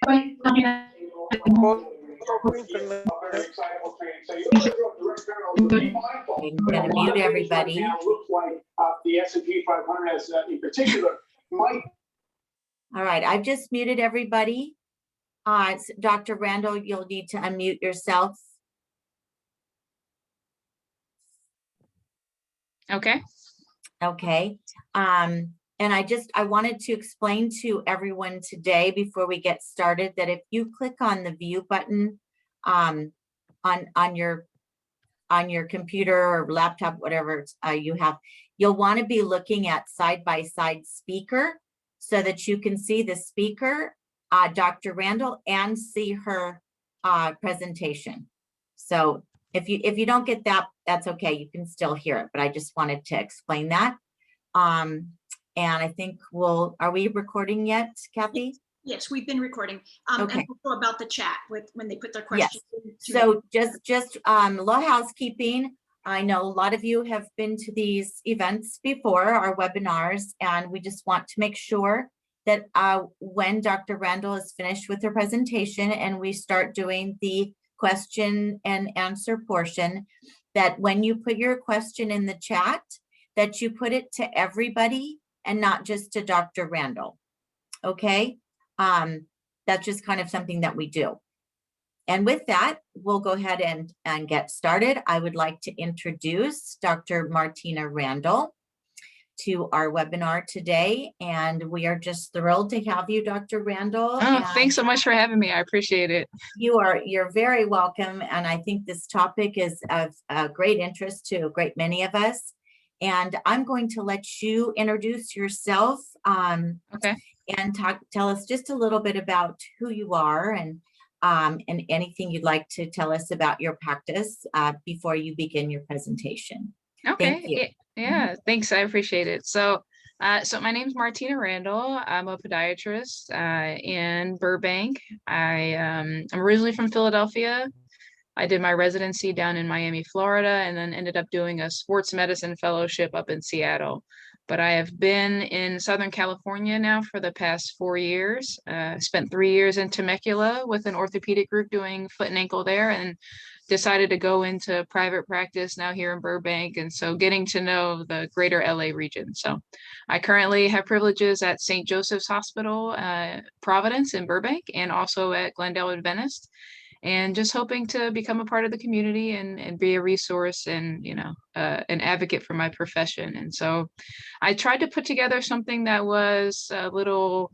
I'm going to mute everybody. The S&P 500 as in particular might. All right, I've just muted everybody. Dr. Randall, you'll need to unmute yourself. Okay. Okay. And I wanted to explain to everyone today before we get started that if you click on the view button on your computer or laptop, whatever you have, you'll want to be looking at side-by-side speaker so that you can see the speaker, Dr. Randall, and see her presentation. So if you don't get that, that's okay. You can still hear it, but I just wanted to explain that. And I think are we recording yet, Kathy? Yes, we've been recording. Okay. And also about the chat when they put their questions. Yes. So just little housekeeping. I know a lot of you have been to these events before, our webinars, and we just want to make sure that when Dr. Randall is finished with her presentation and we start doing the question and answer portion, that when you put your question in the chat, that you put it to everybody and not just to Dr. Randall. Okay? That's just kind of something that we do. And with that, we'll go ahead and get started. I would like to introduce Dr. Martina Randall to our webinar today. And we are just thrilled to have you, Dr. Randall. Oh, thanks so much for having me. I appreciate it. You're very welcome. And I think this topic is of great interest to a great many of us. And I'm going to let you introduce yourself okay. And tell us just a little bit about who you are and anything you'd like to tell us about your practice before you begin your presentation. Okay. Thank you. Yeah, thanks. I appreciate it. So my name's Martina Randall. I'm a podiatrist in Burbank. I'm originally from Philadelphia. I did my residency down in Miami, Florida, and then ended up doing a sports medicine fellowship up in Seattle. But I have been in Southern California now for the past 4 years. Spent 3 years in Temecula with an orthopedic group doing foot and ankle there, and decided to go into private practice now here in Burbank. And so getting to know the greater LA region. So I currently have privileges at St. Joseph's Hospital, Providence in Burbank, and also at Glendale Adventist. And just hoping to become a part of the community and be a resource and, an advocate for my profession. And so I tried to put together something that was a little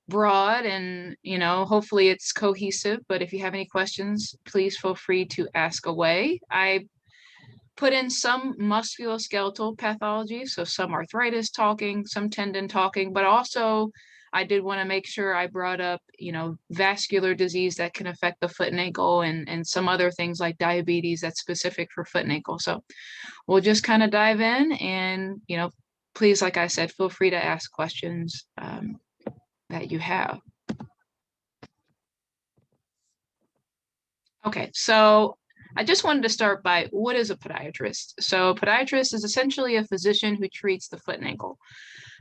broad and, hopefully it's cohesive. But if you have any questions, please feel free to ask away. I put in some musculoskeletal pathology, so some arthritis talking, some tendon talking, but also I did want to make sure I brought up, vascular disease that can affect the foot and ankle and some other things like diabetes that's specific for foot and ankle. So we'll just kind of dive in and, please, like I said, feel free to ask questions that you have. Okay, so I just wanted to start by what is a podiatrist? So a podiatrist is essentially a physician who treats the foot and ankle.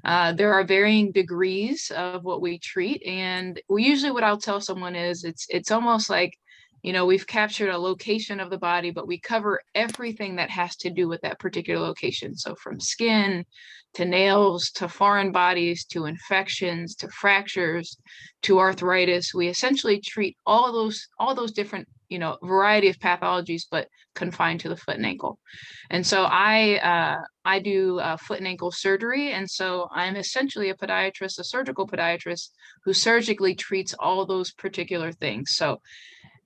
There are varying degrees of what we treat, and usually what I'll tell someone is it's almost like, we've captured a location of the body, but we cover everything that has to do with that particular location. So from skin to nails to foreign bodies to infections to fractures to arthritis, we essentially treat all those different variety of pathologies, but confined to the foot and ankle. And so I do foot and ankle surgery. And so I'm essentially a podiatrist, a surgical podiatrist who surgically treats all those particular things. So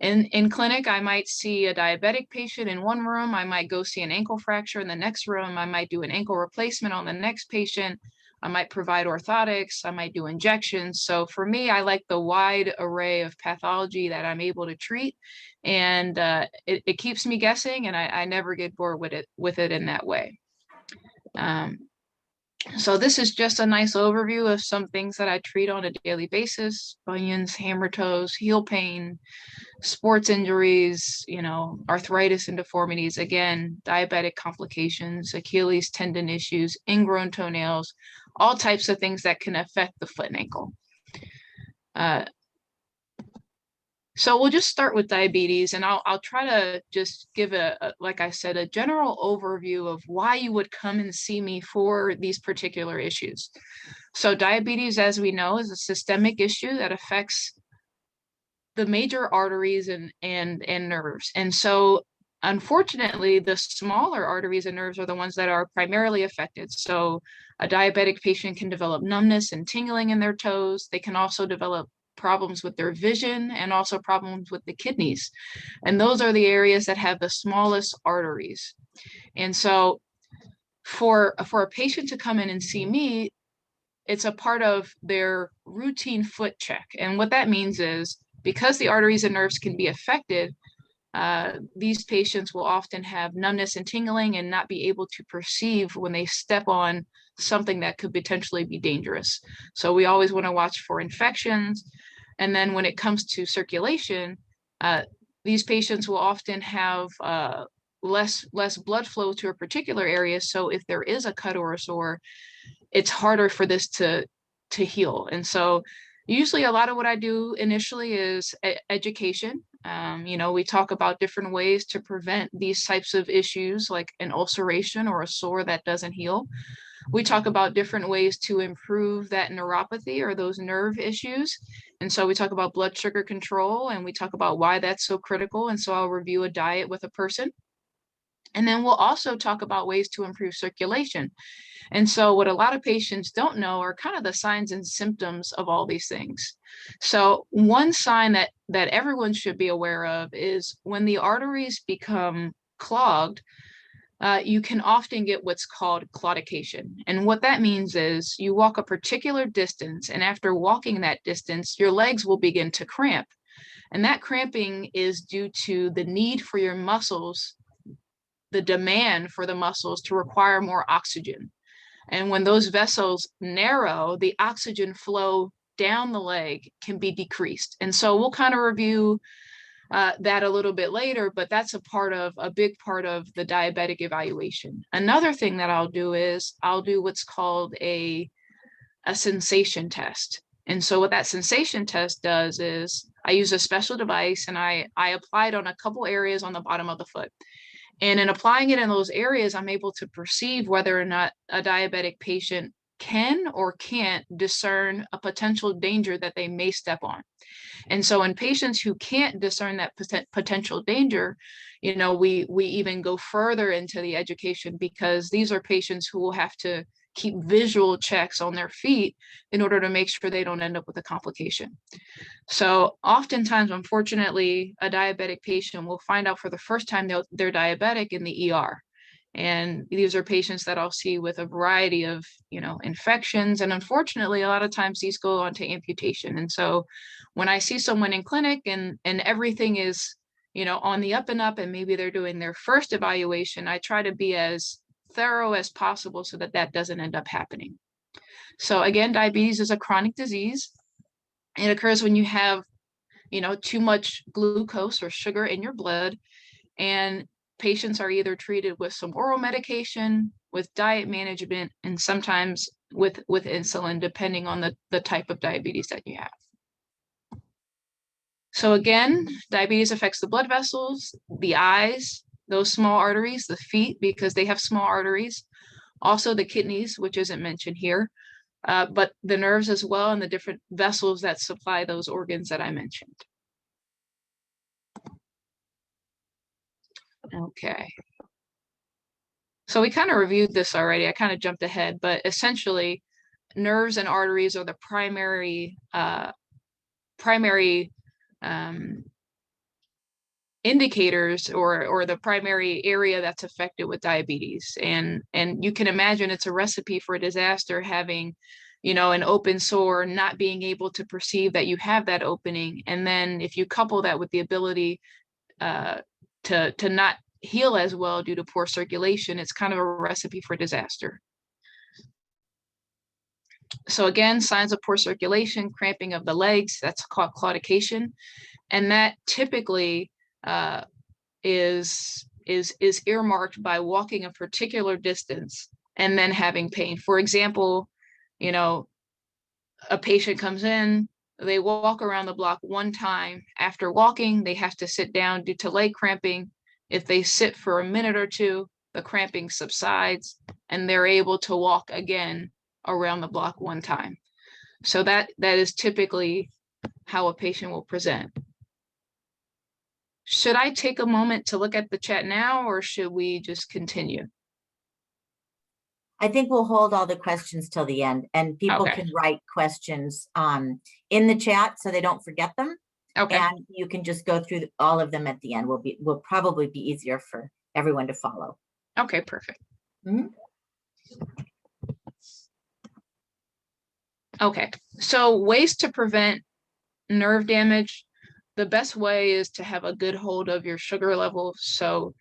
in clinic, I might see a diabetic patient in one room. I might go see an ankle fracture in the next room. I might do an ankle replacement on the next patient. I might provide orthotics. I might do injections. So for me, I like the wide array of pathology that I'm able to treat. And it keeps me guessing, and I never get bored with it in that way. So this is just a nice overview of some things that I treat on a daily basis: bunions, hammer toes, heel pain, sports injuries, arthritis and deformities, again, diabetic complications, Achilles tendon issues, ingrown toenails, all types of things that can affect the foot and ankle. So we'll just start with diabetes, and I'll try to just give like I said, a general overview of why you would come and see me for these particular issues. So diabetes, as we know, is a systemic issue that affects the major arteries and nerves. And so unfortunately, the smaller arteries and nerves are the ones that are primarily affected. So a diabetic patient can develop numbness and tingling in their toes. They can also develop problems with their vision and also problems with the kidneys. And those are the areas that have the smallest arteries. And so for a patient to come in and see me, it's a part of their routine foot check. And what that means is, because the arteries and nerves can be affected, these patients will often have numbness and tingling and not be able to perceive when they step on something that could potentially be dangerous. So we always want to watch for infections. And then when it comes to circulation, these patients will often have less blood flow to a particular area. So if there is a cut or a sore, it's harder for this to heal. And so usually a lot of what I do initially is education. We talk about different ways to prevent these types of issues, like an ulceration or a sore that doesn't heal. We talk about different ways to improve that neuropathy or those nerve issues. And so we talk about blood sugar control, and we talk about why that's so critical. And so I'll review a diet with a person. And then we'll also talk about ways to improve circulation. And so what a lot of patients don't know are kind of the signs and symptoms of all these things. So one sign that everyone should be aware of is when the arteries become clogged, you can often get what's called claudication. And what that means is you walk a particular distance, and after walking that distance, your legs will begin to cramp. And that cramping is due to the need for your muscles, the demand for the muscles to require more oxygen. And when those vessels narrow, the oxygen flow down the leg can be decreased. And so we'll kind of review that a little bit later, but that's a big part of the diabetic evaluation. Another thing that I'll do is I'll do what's called a sensation test. And so what that sensation test does is I use a special device, and I apply it on a couple areas on the bottom of the foot. And in applying it in those areas, I'm able to perceive whether or not a diabetic patient can or can't discern a potential danger that they may step on. And so in patients who can't discern that potential danger, we even go further into the education, because these are patients who will have to keep visual checks on their feet in order to make sure they don't end up with a complication. So oftentimes, unfortunately, a diabetic patient will find out for the first time they're diabetic in the ER. And these are patients that I'll see with a variety of, infections. And unfortunately, a lot of times these go on to amputation. And so when I see someone in clinic and everything is, on the up and up, and maybe they're doing their first evaluation, I try to be as thorough as possible so that doesn't end up happening. So again, diabetes is a chronic disease. It occurs when you have, too much glucose or sugar in your blood, and patients are either treated with some oral medication, with diet management, and sometimes with insulin, depending on the type of diabetes that you have. So again, diabetes affects the blood vessels, the eyes, those small arteries, the feet, because they have small arteries, also the kidneys, which isn't mentioned here, but the nerves as well, and the different vessels that supply those organs that I mentioned. Okay. So we kind of reviewed this already. I kind of jumped ahead, but essentially nerves and arteries are the primary indicators or the primary area that's affected with diabetes. And you can imagine it's a recipe for a disaster, having, an open sore, not being able to perceive that you have that opening. And then if you couple that with the ability to not heal as well due to poor circulation, it's kind of a recipe for disaster. So again, signs of poor circulation, cramping of the legs, that's called claudication. And that typically is earmarked by walking a particular distance and then having pain. For example, a patient comes in, they walk around the block one time. After walking, they have to sit down due to leg cramping. If they sit for a minute or two, the cramping subsides and they're able to walk again around the block one time. So that is typically how a patient will present. Should I take a moment to look at the chat now, or should we just continue? I think we'll hold all the questions till the end, and people Okay. can write questions in the chat so they don't forget them. Okay. And you can just go through all of them at the end. Will probably be easier for everyone to follow. Okay, perfect. Mhm. Okay, so ways to prevent nerve damage. The best way is to have a good hold of your sugar level. So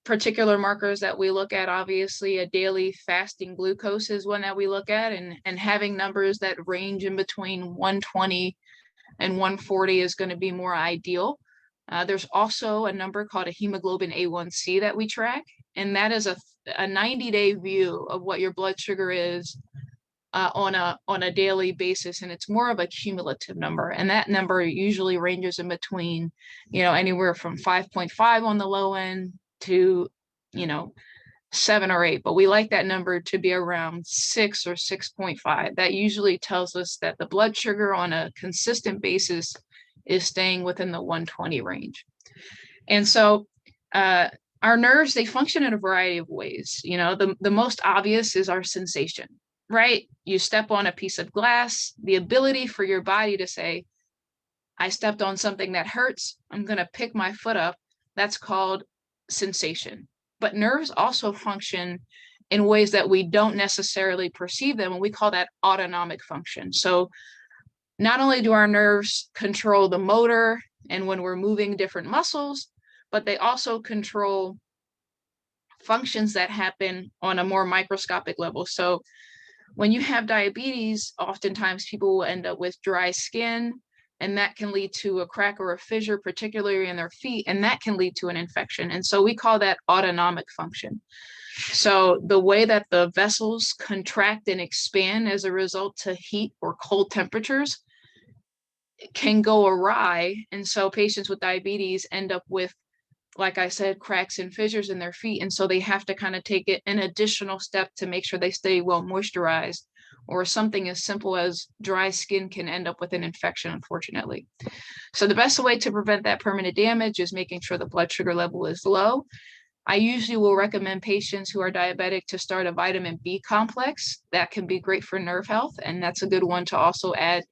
particular markers that we look at, obviously a daily fasting glucose is one that we look at, and having numbers that range in between 120 and 140 is going to be more ideal. There's also a number called a hemoglobin A1c that we track, and that is a 90-day view of what your blood sugar is on a daily basis, and it's more of a cumulative number, and that number usually ranges in between, anywhere from 5.5 on the low end to 7 or 8, but we like that number to be around 6 or 6.5. That usually tells us that the blood sugar on a consistent basis is staying within the 120 range. And so our nerves, they function in a variety of ways. The most obvious is our sensation, right? You step on a piece of glass, the ability for your body to say, I stepped on something that hurts, I'm going to pick my foot up. That's called sensation. But nerves also function in ways that we don't necessarily perceive them, and we call that autonomic function. So not only do our nerves control the motor and when we're moving different muscles, but they also control functions that happen on a more microscopic level. So when you have diabetes, oftentimes people will end up with dry skin, and that can lead to a crack or a fissure, particularly in their feet, and that can lead to an infection. And so we call that autonomic function. So the way that the vessels contract and expand as a result to heat or cold temperatures can go awry. And so patients with diabetes end up with, like I said, cracks and fissures in their feet. And so they have to kind of take it an additional step to make sure they stay well moisturized, or something as simple as dry skin can end up with an infection, unfortunately. So the best way to prevent that permanent damage is making sure the blood sugar level is low. I usually will recommend patients who are diabetic to start a vitamin B complex. That can be great for nerve health, and that's a good one to also add,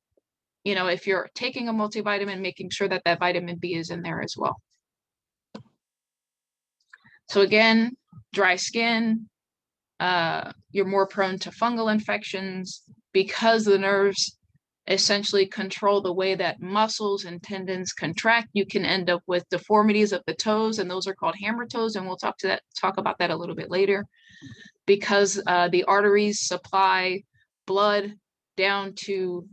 if you're taking a multivitamin, making sure that that vitamin B is in there as well. So again, dry skin, you're more prone to fungal infections because the nerves essentially control the way that muscles and tendons contract. You can end up with deformities of the toes, and those are called hammer toes, and we'll talk about that a little bit later. Because the arteries supply blood down to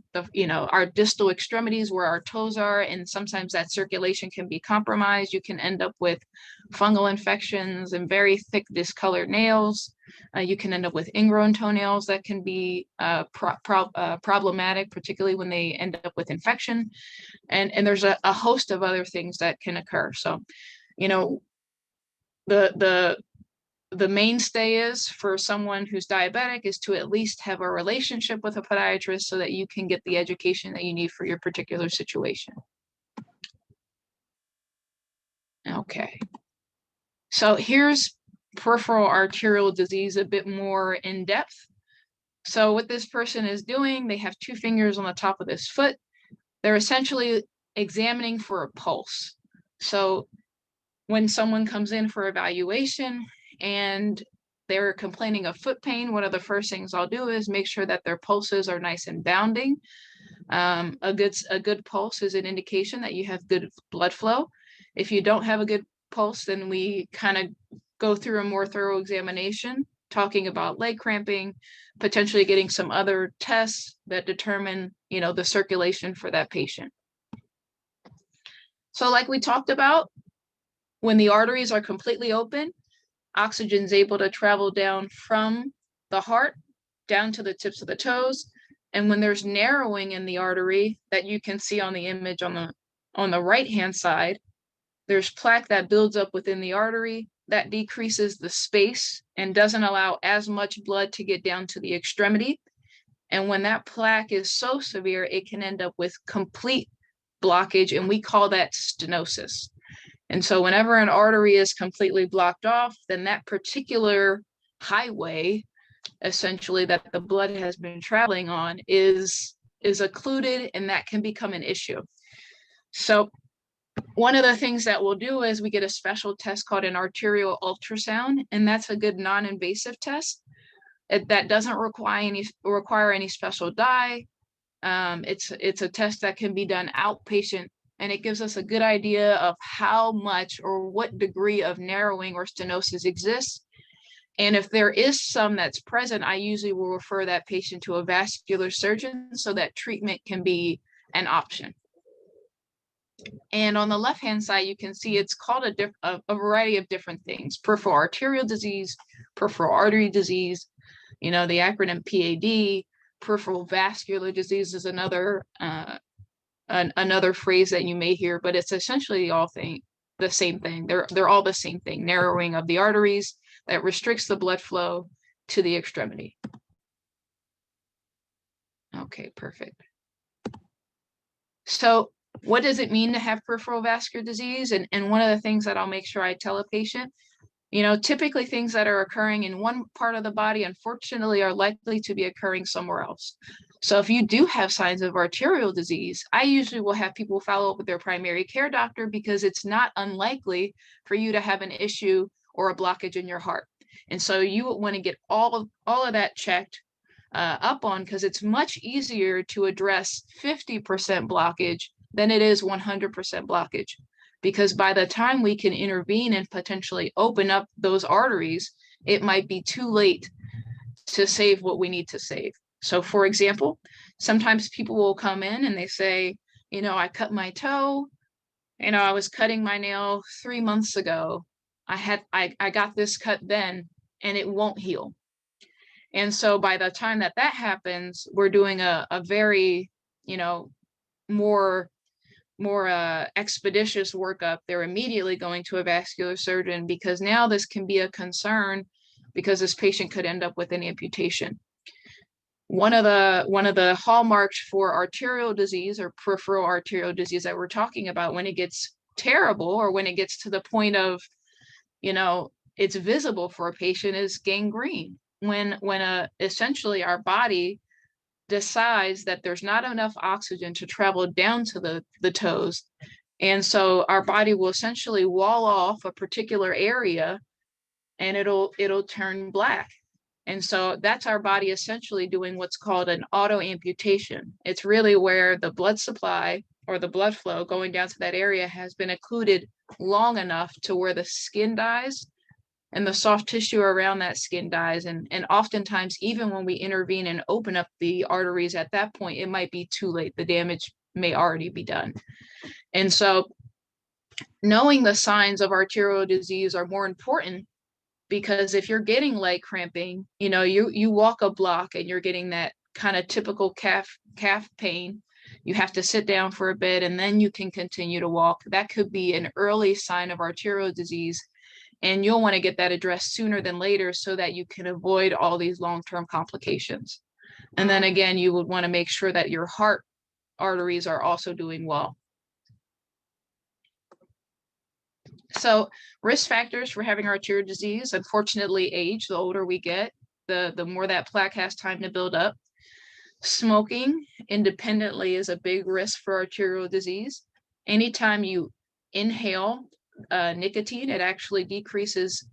our distal extremities where our toes are, and sometimes that circulation can be compromised. You can end up with fungal infections and very thick discolored nails. You can end up with ingrown toenails that can be problematic, particularly when they end up with infection. And there's a host of other things that can occur. So, the mainstay is for someone who's diabetic is to at least have a relationship with a podiatrist so that you can get the education that you need for your particular situation. Okay. So here's peripheral arterial disease a bit more in depth. So what this person is doing, they have 2 fingers on the top of this foot. They're essentially examining for a pulse. So when someone comes in for evaluation and they're complaining of foot pain, one of the first things I'll do is make sure that their pulses are nice and bounding. A good pulse is an indication that you have good blood flow. If you don't have a good pulse, then we kind of go through a more thorough examination, talking about leg cramping, potentially getting some other tests that determine, the circulation for that patient. So like we talked about, when the arteries are completely open, oxygen is able to travel down from the heart down to the tips of the toes, And when there's narrowing in the artery that you can see on the image on the right-hand side, there's plaque that builds up within the artery that decreases the space and doesn't allow as much blood to get down to the extremity. And when that plaque is so severe, it can end up with complete blockage, and we call that stenosis. And so whenever an artery is completely blocked off, then that particular highway, essentially, that the blood has been traveling on is occluded, and that can become an issue. So one of the things that we'll do is we get a special test called an arterial ultrasound, and that's a good non-invasive test. That doesn't require any special dye. It's a test that can be done outpatient, and it gives us a good idea of how much or what degree of narrowing or stenosis exists. And if there is some that's present, I usually will refer that patient to a vascular surgeon so that treatment can be an option. And on the left-hand side, you can see it's called a variety of different things: peripheral arterial disease, peripheral artery disease, the acronym PAD. Peripheral vascular disease is another phrase that you may hear, but it's essentially the same thing. They're all the same thing: narrowing of the arteries that restricts the blood flow to the extremity. Okay, perfect. So what does it mean to have peripheral vascular disease? And one of the things that I'll make sure I tell a patient, typically things that are occurring in one part of the body, unfortunately, are likely to be occurring somewhere else. So if you do have signs of arterial disease, I usually will have people follow up with their primary care doctor, because it's not unlikely for you to have an issue or a blockage in your heart. And so you want to get all of that checked up on, because it's much easier to address 50% blockage than it is 100% blockage. Because by the time we can intervene and potentially open up those arteries, it might be too late to save what we need to save. So for example, sometimes people will come in and they say, I cut my toe, I was cutting my nail 3 months ago. I got this cut then, and it won't heal. And so by the time that happens, we're doing a very, more expeditious workup. They're immediately going to a vascular surgeon, because now this can be a concern, because this patient could end up with an amputation. One of the hallmarks for arterial disease or peripheral arterial disease that we're talking about, when it gets terrible or when it gets to the point of, it's visible for a patient, is gangrene. When essentially our body decides that there's not enough oxygen to travel down to the toes. And so our body will essentially wall off a particular area, and it'll turn black. And so that's our body essentially doing what's called an auto amputation. It's really where the blood supply or the blood flow going down to that area has been occluded long enough to where the skin dies and the soft tissue around that skin dies. And oftentimes, even when we intervene and open up the arteries at that point, it might be too late. The damage may already be done. And so knowing the signs of arterial disease are more important, because if you're getting leg cramping, you walk a block and you're getting that kind of typical calf pain, you have to sit down for a bit and then you can continue to walk. That could be an early sign of arterial disease. And you'll want to get that addressed sooner than later so that you can avoid all these long-term complications. And then again, you would want to make sure that your heart arteries are also doing well. So risk factors for having arterial disease, unfortunately, age. The older we get, the more that plaque has time to build up. Smoking independently is a big risk for arterial disease. Anytime you inhale nicotine, it actually decreases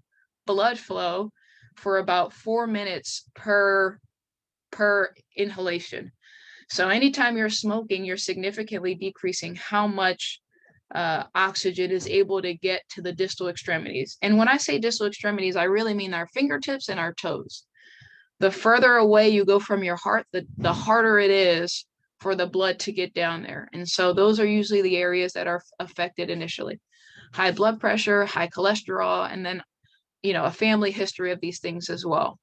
blood flow for about 4 minutes per inhalation. So anytime you're smoking, you're significantly decreasing how much oxygen is able to get to the distal extremities. And when I say distal extremities, I really mean our fingertips and our toes. The further away you go from your heart, the harder it is for the blood to get down there. And so those are usually the areas that are affected initially. High blood pressure, high cholesterol, and then, a family history of these things as well.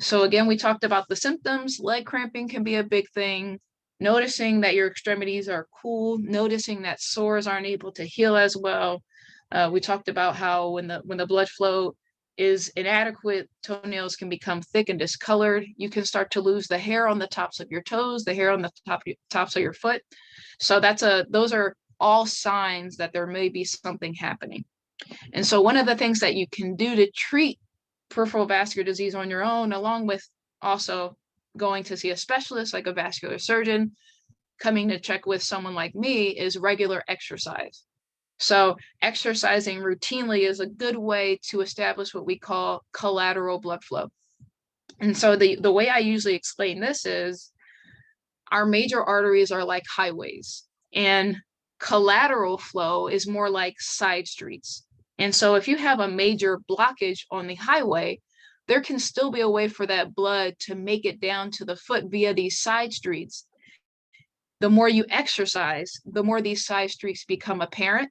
So again, we talked about the symptoms. Leg cramping can be a big thing. Noticing that your extremities are cool, noticing that sores aren't able to heal as well. We talked about how when the blood flow is inadequate, toenails can become thick and discolored. You can start to lose the hair on the tops of your toes, the hair on the tops of your foot. So those are all signs that there may be something happening. And so one of the things that you can do to treat peripheral vascular disease on your own, along with also going to see a specialist like a vascular surgeon, coming to check with someone like me, is regular exercise. So exercising routinely is a good way to establish what we call collateral blood flow. And so the way I usually explain this is our major arteries are like highways, and collateral flow is more like side streets. And so if you have a major blockage on the highway, there can still be a way for that blood to make it down to the foot via these side streets. The more you exercise, the more these side streets become apparent.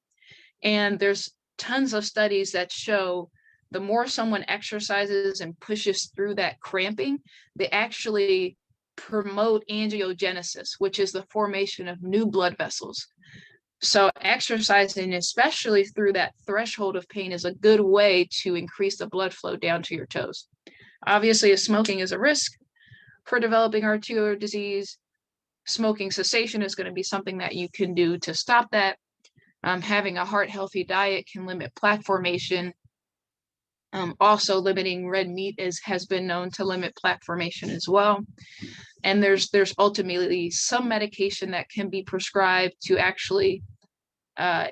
And there's tons of studies that show the more someone exercises and pushes through that cramping, they actually promote angiogenesis, which is the formation of new blood vessels. So exercising, especially through that threshold of pain, is a good way to increase the blood flow down to your toes. Obviously, smoking is a risk for developing arterial disease. Smoking cessation is going to be something that you can do to stop that. Having a heart-healthy diet can limit plaque formation. Also, limiting red meat has been known to limit plaque formation as well. And there's ultimately some medication that can be prescribed to actually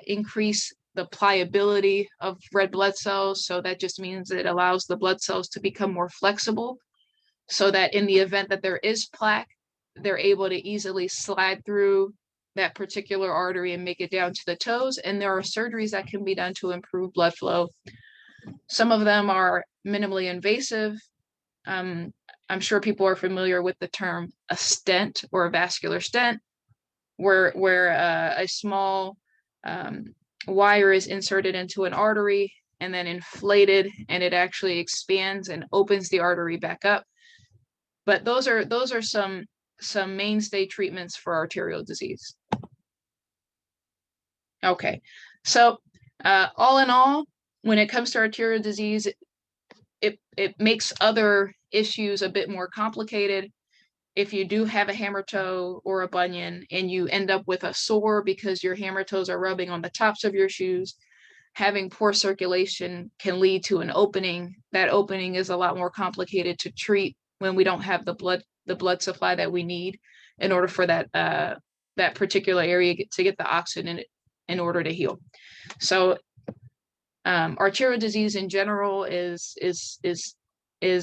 increase the pliability of red blood cells. So that just means it allows the blood cells to become more flexible, so that in the event that there is plaque, they're able to easily slide through that particular artery and make it down to the toes. And there are surgeries that can be done to improve blood flow. Some of them are minimally invasive. I'm sure people are familiar with the term a stent or a vascular stent, where a small wire is inserted into an artery and then inflated, and it actually expands and opens the artery back up. But those are some mainstay treatments for arterial disease. Okay, so all in all, when it comes to arterial disease, it makes other issues a bit more complicated. If you do have a hammer toe or a bunion and you end up with a sore because your hammer toes are rubbing on the tops of your shoes, having poor circulation can lead to an opening. That opening is a lot more complicated to treat when we don't have the blood supply that we need in order for that particular area to get the oxygen in order to heal. So arterial disease in general is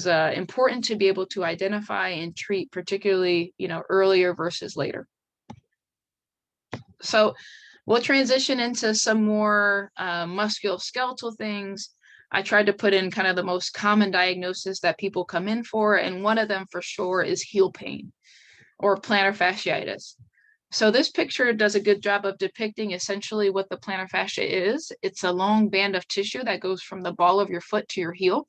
important to be able to identify and treat, particularly earlier versus later. So we'll transition into some more musculoskeletal things. I tried to put in kind of the most common diagnosis that people come in for, and one of them for sure is heel pain or plantar fasciitis. So this picture does a good job of depicting essentially what the plantar fascia is. It's a long band of tissue that goes from the ball of your foot to your heel.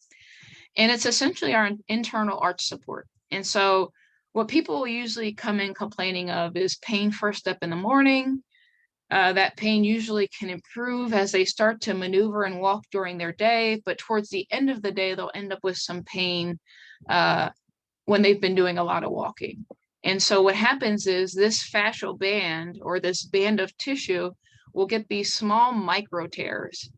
And it's essentially our internal arch support. And so what people usually come in complaining of is pain first step in the morning. That pain usually can improve as they start to maneuver and walk during their day, but towards the end of the day, they'll end up with some pain when they've been doing a lot of walking. And so what happens is this fascial band, or this band of tissue, will get these small micro tears.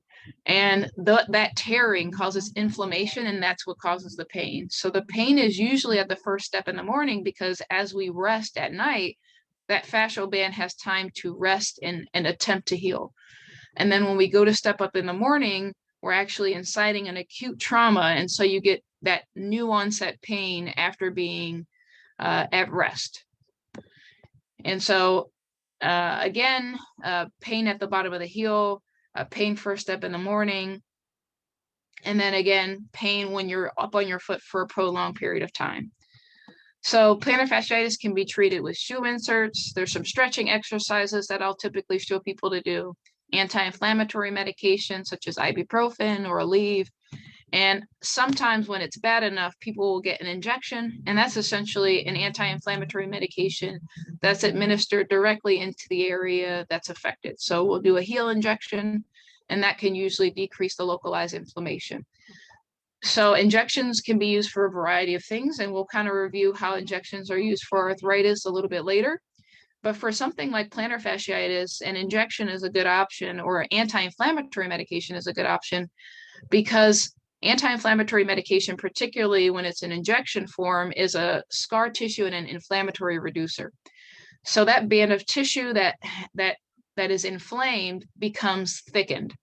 And that tearing causes inflammation, and that's what causes the pain. So the pain is usually at the first step in the morning, because as we rest at night, that fascial band has time to rest and attempt to heal. And then when we go to step up in the morning, we're actually inciting an acute trauma. And so you get that new onset pain after being at rest. And so again, pain at the bottom of the heel, pain first step in the morning, and then again, pain when you're up on your foot for a prolonged period of time. So plantar fasciitis can be treated with shoe inserts. There's some stretching exercises that I'll typically show people to do, anti-inflammatory medication such as ibuprofen or Aleve, And sometimes when it's bad enough, people will get an injection, and that's essentially an anti-inflammatory medication that's administered directly into the area that's affected. So we'll do a heel injection, and that can usually decrease the localized inflammation. So injections can be used for a variety of things, and we'll kind of review how injections are used for arthritis a little bit later. But for something like plantar fasciitis, an injection is a good option, or anti-inflammatory medication is a good option, because anti-inflammatory medication, particularly when it's an injection form, is a scar tissue and an inflammatory reducer. So that band of tissue that is inflamed becomes thickened.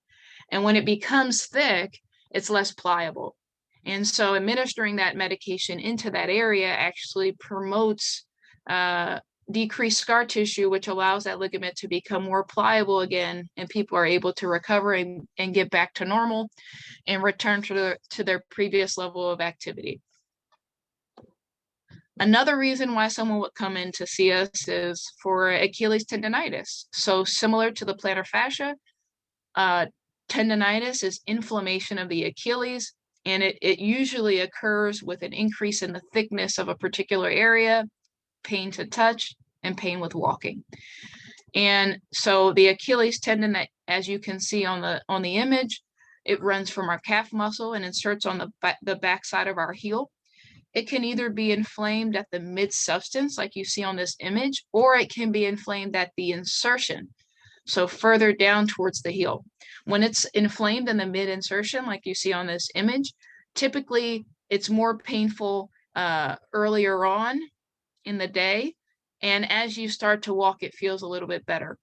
And when it becomes thick, it's less pliable. And so administering that medication into that area actually promotes decreased scar tissue, which allows that ligament to become more pliable again, and people are able to recover and get back to normal and return to their previous level of activity. Another reason why someone would come in to see us is for Achilles tendonitis. So similar to the plantar fascia, tendonitis is inflammation of the Achilles, and it usually occurs with an increase in the thickness of a particular area, pain to touch, and pain with walking. And so the Achilles tendon, that, as you can see on the image, it runs from our calf muscle and inserts on the back side of our heel. It can either be inflamed at the mid substance, like you see on this image, or it can be inflamed at the insertion, so further down towards the heel. When it's inflamed in the mid insertion, like you see on this image, typically it's more painful earlier on in the day, and as you start to walk, it feels a little bit better.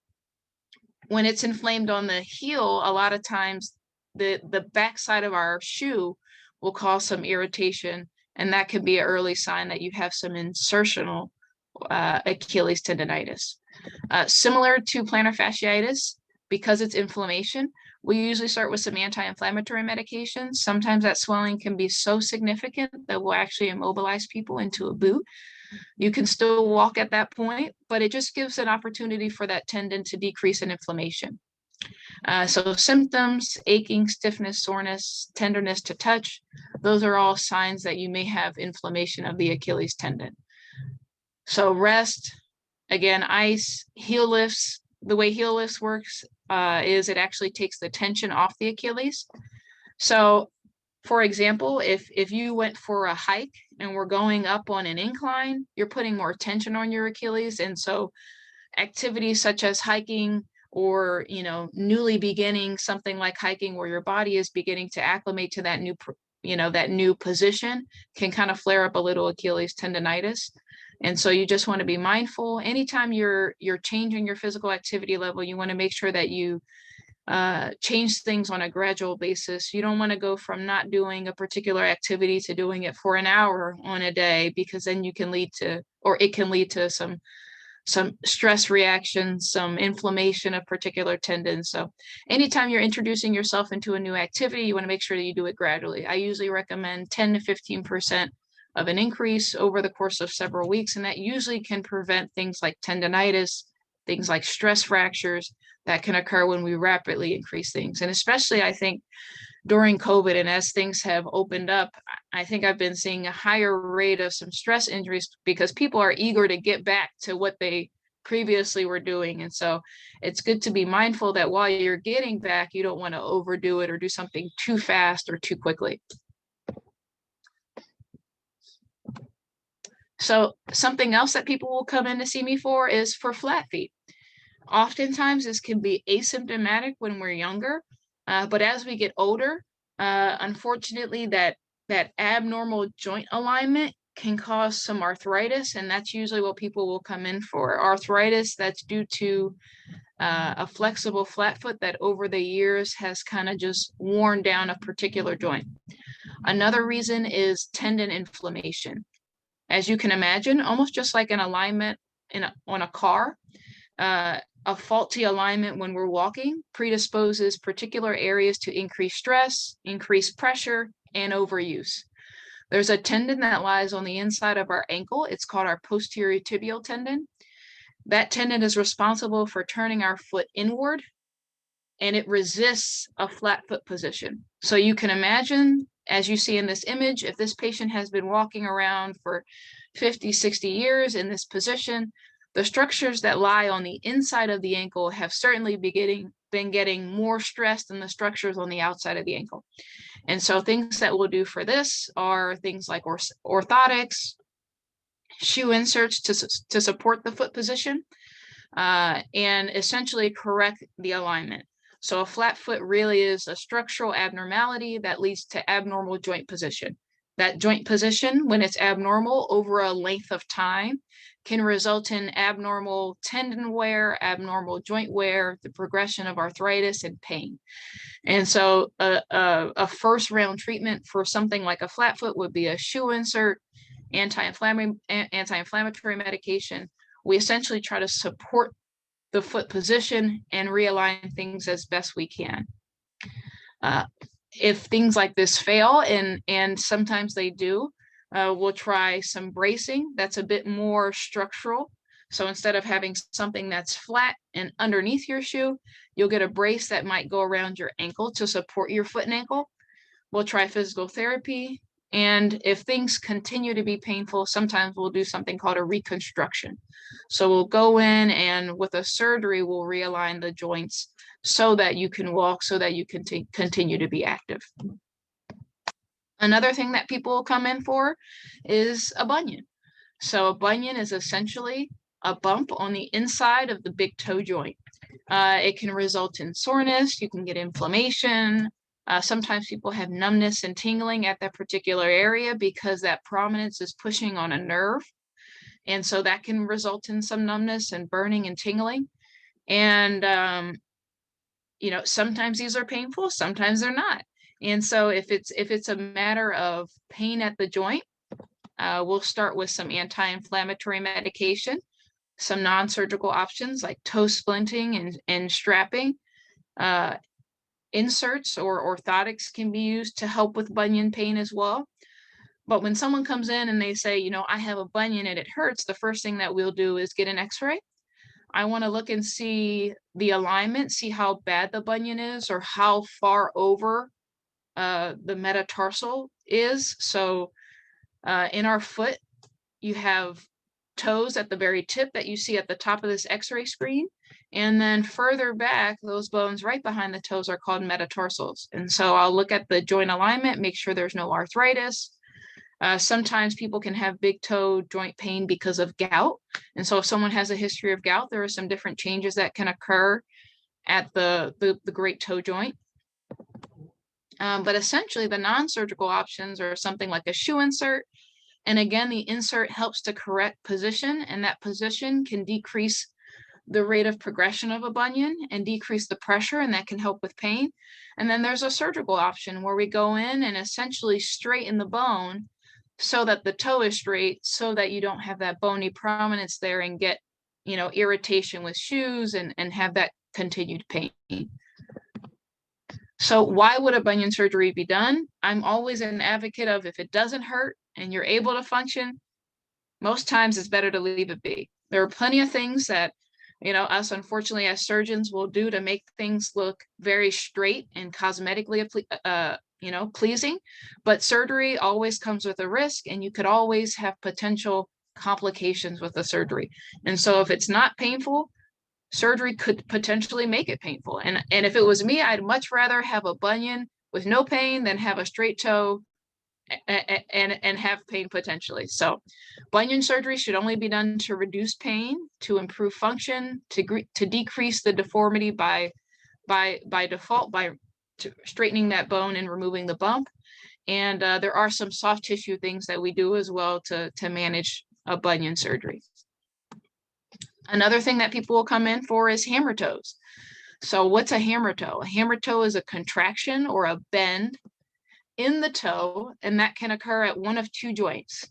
When it's inflamed on the heel, a lot of times the back side of our shoe will cause some irritation, and that can be an early sign that you have some insertional Achilles tendonitis. Similar to plantar fasciitis, because it's inflammation, we usually start with some anti-inflammatory medications. Sometimes that swelling can be so significant that we'll actually immobilize people into a boot. You can still walk at that point, but it just gives an opportunity for that tendon to decrease in inflammation. So symptoms: aching, stiffness, soreness, tenderness to touch, those are all signs that you may have inflammation of the Achilles tendon. So rest, again, ice, heel lifts. The way heel lifts works is it actually takes the tension off the Achilles. So for example, if you went for a hike and we're going up on an incline, you're putting more tension on your Achilles. And so activities such as hiking, or newly beginning something like hiking, where your body is beginning to acclimate to that new position, can kind of flare up a little Achilles tendonitis. And so you just want to be mindful. Anytime you're changing your physical activity level, you want to make sure that you change things on a gradual basis. You don't want to go from not doing a particular activity to doing it for an hour on a day, because then it can lead to some stress reactions, some inflammation of particular tendons. So anytime you're introducing yourself into a new activity, you want to make sure that you do it gradually. I usually recommend 10 to 15% of an increase over the course of several weeks, and that usually can prevent things like tendonitis, things like stress fractures that can occur when we rapidly increase things. And especially, I think, during COVID, and as things have opened up, I think I've been seeing a higher rate of some stress injuries, because people are eager to get back to what they previously were doing. And so it's good to be mindful that while you're getting back, you don't want to overdo it or do something too fast or too quickly. So something else that people will come in to see me for is for flat feet. Oftentimes this can be asymptomatic when we're younger, but as we get older, unfortunately, that abnormal joint alignment can cause some arthritis, and that's usually what people will come in for. Arthritis that's due to a flexible flat foot that over the years has kind of just worn down a particular joint. Another reason is tendon inflammation. As you can imagine, almost just like an alignment on a car, a faulty alignment when we're walking predisposes particular areas to increased stress, increased pressure, and overuse. There's a tendon that lies on the inside of our ankle. It's called our posterior tibial tendon. That tendon is responsible for turning our foot inward, and it resists a flat foot position. So you can imagine as you see in this image, if this patient has been walking around for 50, 60 years in this position, the structures that lie on the inside of the ankle have certainly been getting more stress than the structures on the outside of the ankle. And so things that we'll do for this are things like orthotics, shoe inserts to support the foot position, and essentially correct the alignment. So a flat foot really is a structural abnormality that leads to abnormal joint position. That joint position, when it's abnormal over a length of time, can result in abnormal tendon wear, abnormal joint wear, the progression of arthritis and pain. And so a first round treatment for something like a flat foot would be a shoe insert, anti-inflammatory medication. We essentially try to support the foot position and realign things as best we can. If things like this fail, and sometimes they do, we'll try some bracing that's a bit more structural. So instead of having something that's flat and underneath your shoe, you'll get a brace that might go around your ankle to support your foot and ankle. We'll try physical therapy. And if things continue to be painful, sometimes we'll do something called a reconstruction. So we'll go in and with a surgery, we'll realign the joints so that you can walk, so that you can continue to be active. Another thing that people will come in for is a bunion. So a bunion is essentially a bump on the inside of the big toe joint. It can result in soreness, you can get inflammation. Sometimes people have numbness and tingling at that particular area because that prominence is pushing on a nerve. And so that can result in some numbness and burning and tingling. And, you know, sometimes these are painful, sometimes they're not. And so if it's a matter of pain at the joint, we'll start with some anti-inflammatory medication, some non-surgical options like toe splinting and strapping. Inserts or orthotics can be used to help with bunion pain as well. But when someone comes in and they say, you know, I have a bunion and it hurts, the first thing that we'll do is get an x-ray. I want to look and see the alignment, see how bad the bunion is or how far over the metatarsal is. So in our foot, you have toes at the very tip that you see at the top of this x-ray screen. And then further back, those bones right behind the toes are called metatarsals. And so I'll look at the joint alignment, make sure there's no arthritis. Sometimes people can have big toe joint pain because of gout. And so if someone has a history of gout, there are some different changes that can occur at the great toe joint. But essentially the non-surgical options are something like a shoe insert. And again, the insert helps to correct position, and that position can decrease the rate of progression of a bunion and decrease the pressure, and that can help with pain. And then there's a surgical option where we go in and essentially straighten the bone so that the toe is straight, so that you don't have that bony prominence there and get, you know, irritation with shoes and have that continued pain. So why would a bunion surgery be done? I'm always an advocate of, if it doesn't hurt and you're able to function, most times it's better to leave it be. There are plenty of things that, you know, us unfortunately as surgeons will do to make things look very straight and cosmetically, you know, pleasing, but surgery always comes with a risk, and you could always have potential complications with the surgery. And so if it's not painful, surgery could potentially make it painful. And if it was me, I'd much rather have a bunion with no pain than have a straight toe and have pain potentially. So bunion surgery should only be done to reduce pain, to improve function, to decrease the deformity by default, by straightening that bone and removing the bump. And there are some soft tissue things that we do as well to manage a bunion surgery. Another thing that people will come in for is hammer toes. So what's a hammer toe? A hammer toe is a contraction or a bend in the toe, and that can occur at one of two joints.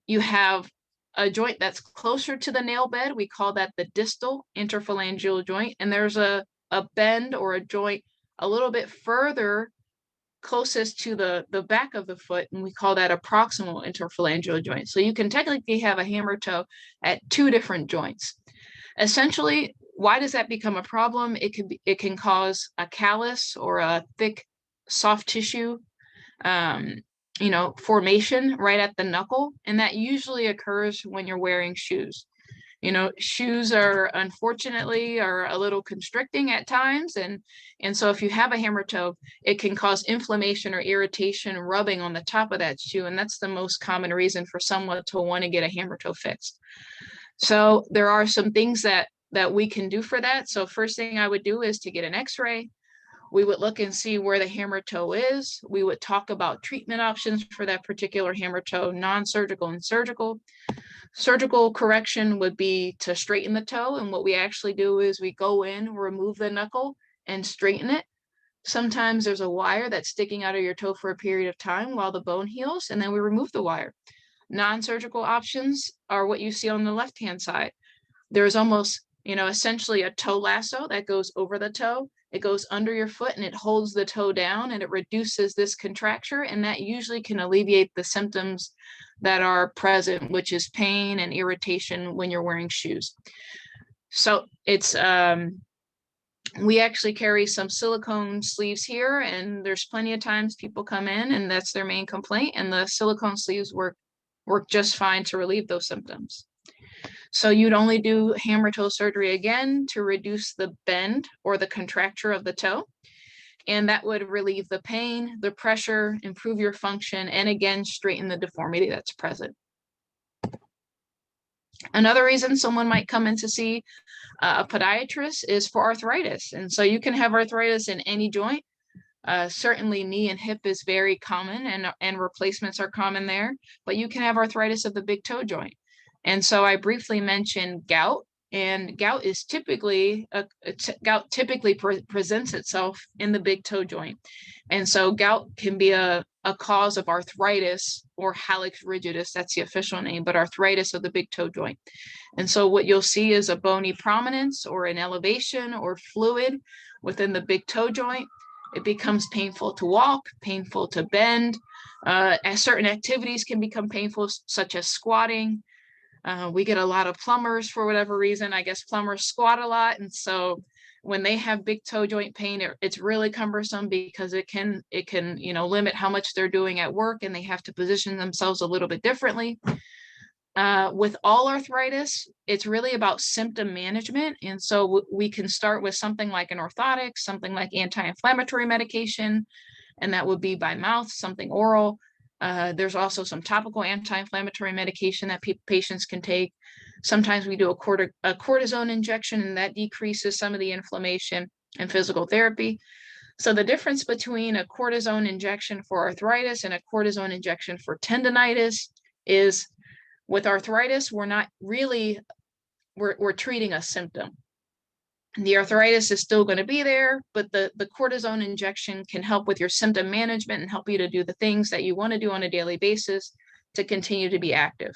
You have a joint that's closer to the nail bed. We call that the distal interphalangeal joint. And there's a bend or a joint a little bit further closest to the back of the foot, and we call that a proximal interphalangeal joint. So you can technically have a hammer toe at two different joints. Essentially, why does that become a problem? It can cause a callus or a thick soft tissue formation right at the knuckle. And that usually occurs when you're wearing shoes. Shoes unfortunately are a little constricting at times. And so if you have a hammer toe, it can cause inflammation or irritation rubbing on the top of that shoe. And that's the most common reason for someone to want to get a hammer toe fixed. So there are some things that we can do for that. So first thing I would do is to get an x-ray. We would look and see where the hammer toe is. We would talk about treatment options for that particular hammer toe, non-surgical and surgical. Surgical correction would be to straighten the toe. And what we actually do is we go in, remove the knuckle and straighten it. Sometimes there's a wire that's sticking out of your toe for a period of time while the bone heals, and then we remove the wire. Non-surgical options are what you see on the left-hand side. There's almost, essentially a toe lasso that goes over the toe. It goes under your foot and it holds the toe down and it reduces this contracture, and that usually can alleviate the symptoms that are present, which is pain and irritation when you're wearing shoes. So it's, we actually carry some silicone sleeves here, and there's plenty of times people come in and that's their main complaint, and the silicone sleeves work just fine to relieve those symptoms. So you'd only do hammer toe surgery again to reduce the bend or the contracture of the toe. And that would relieve the pain, the pressure, improve your function, and again, straighten the deformity that's present. Another reason someone might come in to see a podiatrist is for arthritis. And so you can have arthritis in any joint. Certainly knee and hip is very common, and replacements are common there, but you can have arthritis of the big toe joint. And so I briefly mentioned gout, and gout is typically, presents itself in the big toe joint. And so gout can be a cause of arthritis, or hallux rigidus, that's the official name, but arthritis of the big toe joint. And so what you'll see is a bony prominence or an elevation or fluid within the big toe joint. It becomes painful to walk, painful to bend. As certain activities can become painful, such as squatting. We get a lot of plumbers for whatever reason. I guess plumbers squat a lot. And so when they have big toe joint pain, it's really cumbersome because it can limit how much they're doing at work, and they have to position themselves a little bit differently. With all arthritis, it's really about symptom management. And so we can start with something like an orthotic, something like anti-inflammatory medication, and that would be by mouth, something oral. There's also some topical anti-inflammatory medication that patients can take. Sometimes we do a cortisone injection, and that decreases some of the inflammation, and physical therapy. So the difference between a cortisone injection for arthritis and a cortisone injection for tendonitis is, with arthritis, we're treating a symptom. The arthritis is still going to be there, but the cortisone injection can help with your symptom management and help you to do the things that you want to do on a daily basis to continue to be active.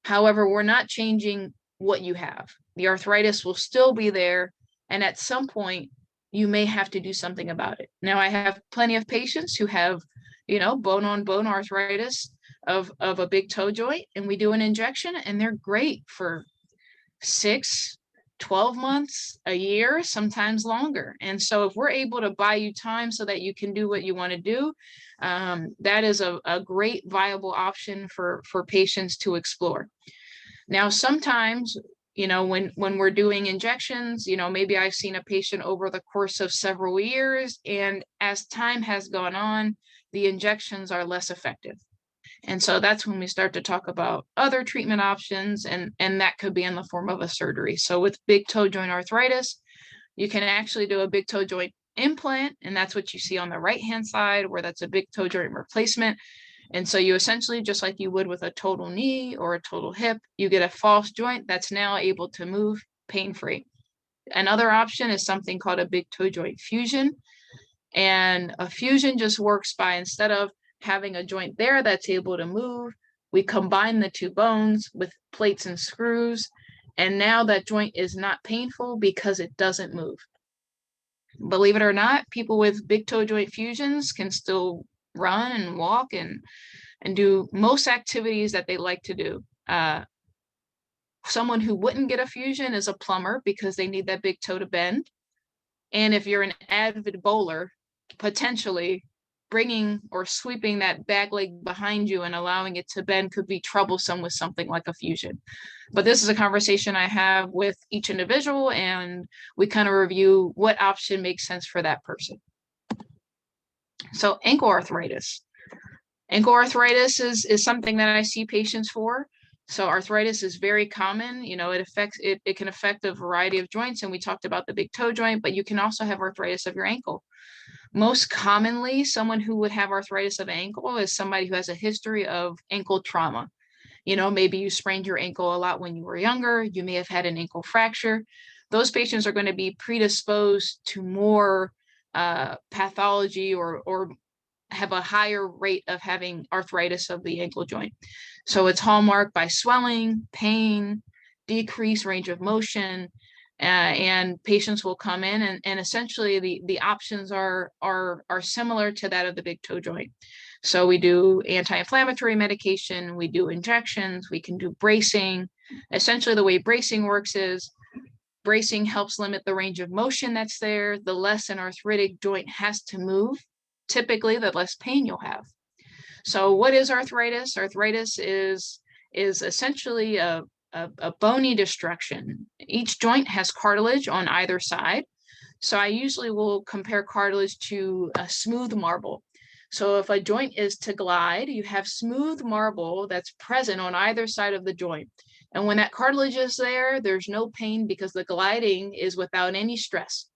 However, we're not changing what you have. The arthritis will still be there, and at some point, you may have to do something about it. Now, I have plenty of patients who have, bone-on-bone arthritis of a big toe joint, and we do an injection, and they're great for 6, 12 months, a year, sometimes longer. And so if we're able to buy you time so that you can do what you want to do, that is a great viable option for patients to explore. Now, sometimes, when we're doing injections, maybe I've seen a patient over the course of several years, and as time has gone on, the injections are less effective. And so that's when we start to talk about other treatment options, and that could be in the form of a surgery. So with big toe joint arthritis, you can actually do a big toe joint implant, and that's what you see on the right-hand side, where that's a big toe joint replacement. And so you essentially, just like you would with a total knee or a total hip, you get a false joint that's now able to move pain-free. Another option is something called a big toe joint fusion. And a fusion just works by, instead of having a joint there that's able to move, we combine the two bones with plates and screws, and now that joint is not painful because it doesn't move. Believe it or not, people with big toe joint fusions can still run and walk and do most activities that they like to do. Someone who wouldn't get a fusion is a plumber, because they need that big toe to bend. And if you're an avid bowler, potentially bringing or sweeping that back leg behind you and allowing it to bend could be troublesome with something like a fusion. But this is a conversation I have with each individual, and we kind of review what option makes sense for that person. So ankle arthritis. Ankle arthritis is something that I see patients for. So arthritis is very common. You know, it can affect a variety of joints, and we talked about the big toe joint, but you can also have arthritis of your ankle. Most commonly, someone who would have arthritis of ankle is somebody who has a history of ankle trauma. You know, maybe you sprained your ankle a lot when you were younger. You may have had an ankle fracture. Those patients are going to be predisposed to more pathology or have a higher rate of having arthritis of the ankle joint. So it's hallmarked by swelling, pain, decreased range of motion, and patients will come in and essentially the options are similar to that of the big toe joint. So we do anti-inflammatory medication, we do injections, we can do bracing. Essentially the way bracing works is bracing helps limit the range of motion that's there. The less an arthritic joint has to move, typically the less pain you'll have. So what is arthritis? Arthritis is essentially a bony destruction. Each joint has cartilage on either side. So I usually will compare cartilage to a smooth marble. So if a joint is to glide, you have smooth marble that's present on either side of the joint. And when that cartilage is there, there's no pain because the gliding is without any stress.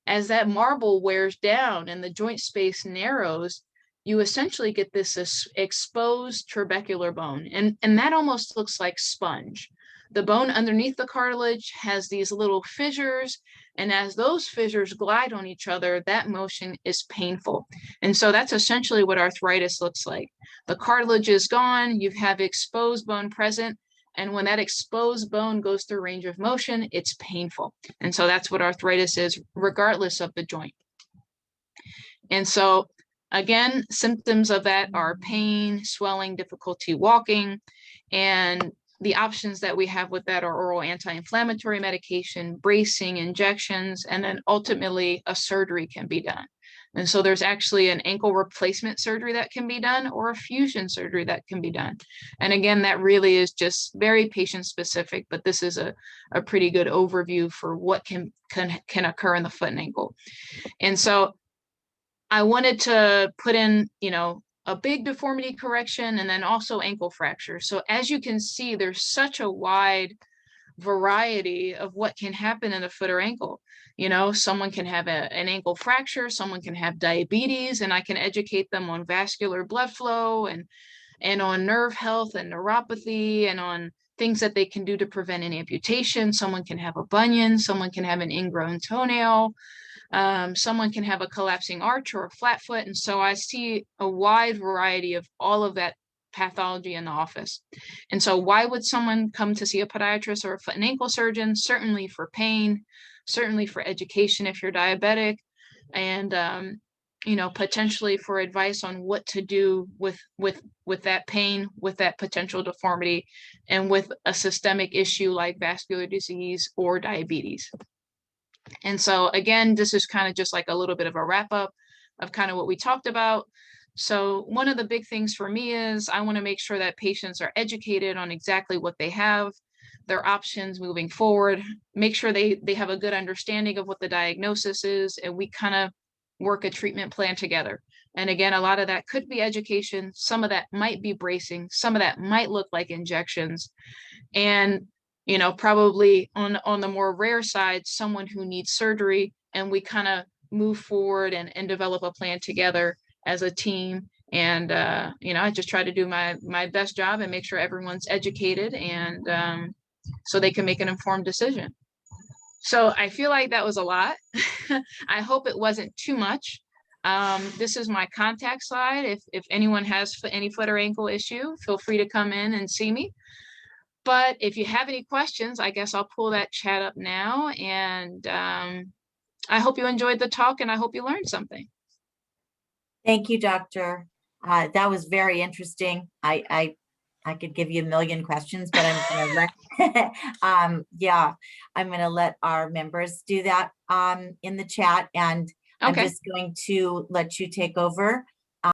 As that marble wears down and the joint space narrows, you essentially get this exposed trabecular bone. And that almost looks like sponge. The bone underneath the cartilage has these little fissures, and as those fissures glide on each other, that motion is painful. And so that's essentially what arthritis looks like. The cartilage is gone, you have exposed bone present, and when that exposed bone goes through range of motion, it's painful. And so that's what arthritis is, regardless of the joint. And so again, symptoms of that are pain, swelling, difficulty walking, and the options that we have with that are oral anti-inflammatory medication, bracing, injections, and then ultimately a surgery can be done. And so there's actually an ankle replacement surgery that can be done or a fusion surgery that can be done. And again, that really is just very patient specific, but this is a pretty good overview for what can occur in the foot and ankle. And so I wanted to put in, you know, a big deformity correction and then also ankle fracture. So as you can see, there's such a wide variety of what can happen in the foot or ankle. You know, someone can have an ankle fracture, someone can have diabetes, and I can educate them on vascular blood flow and on nerve health and neuropathy and on things that they can do to prevent an amputation. Someone can have a bunion, someone can have an ingrown toenail. Someone can have a collapsing arch or a flat foot. And so I see a wide variety of all of that pathology in the office. And so why would someone come to see a podiatrist or a foot and ankle surgeon? Certainly for pain, certainly for education if you're diabetic, and you know, potentially for advice on what to do with that pain, with that potential deformity, and with a systemic issue like vascular disease or diabetes. And so again, this is kind of just like a little bit of a wrap up of kind of what we talked about. So one of the big things for me is I want to make sure that patients are educated on exactly what they have, their options moving forward, make sure they have a good understanding of what the diagnosis is, and we kind of work a treatment plan together. And again, a lot of that could be education, some of that might be bracing, some of that might look like injections, and you know, probably on the more rare side, someone who needs surgery, and we kind of move forward and develop a plan together as a team. And, you know, I just try to do my best job and make sure everyone's educated and so they can make an informed decision. So I feel like that was a lot. I hope it wasn't too much. This is my contact slide. If anyone has any foot or ankle issue, feel free to come in and see me. But if you have any questions, I guess I'll pull that chat up now. And I hope you enjoyed the talk and I hope you learned something. Thank you, Doctor. That was very interesting. I could give you a million questions, but I'm going to let, yeah, I'm going to let our members do that in the chat. And I'm Okay. just going to let you take over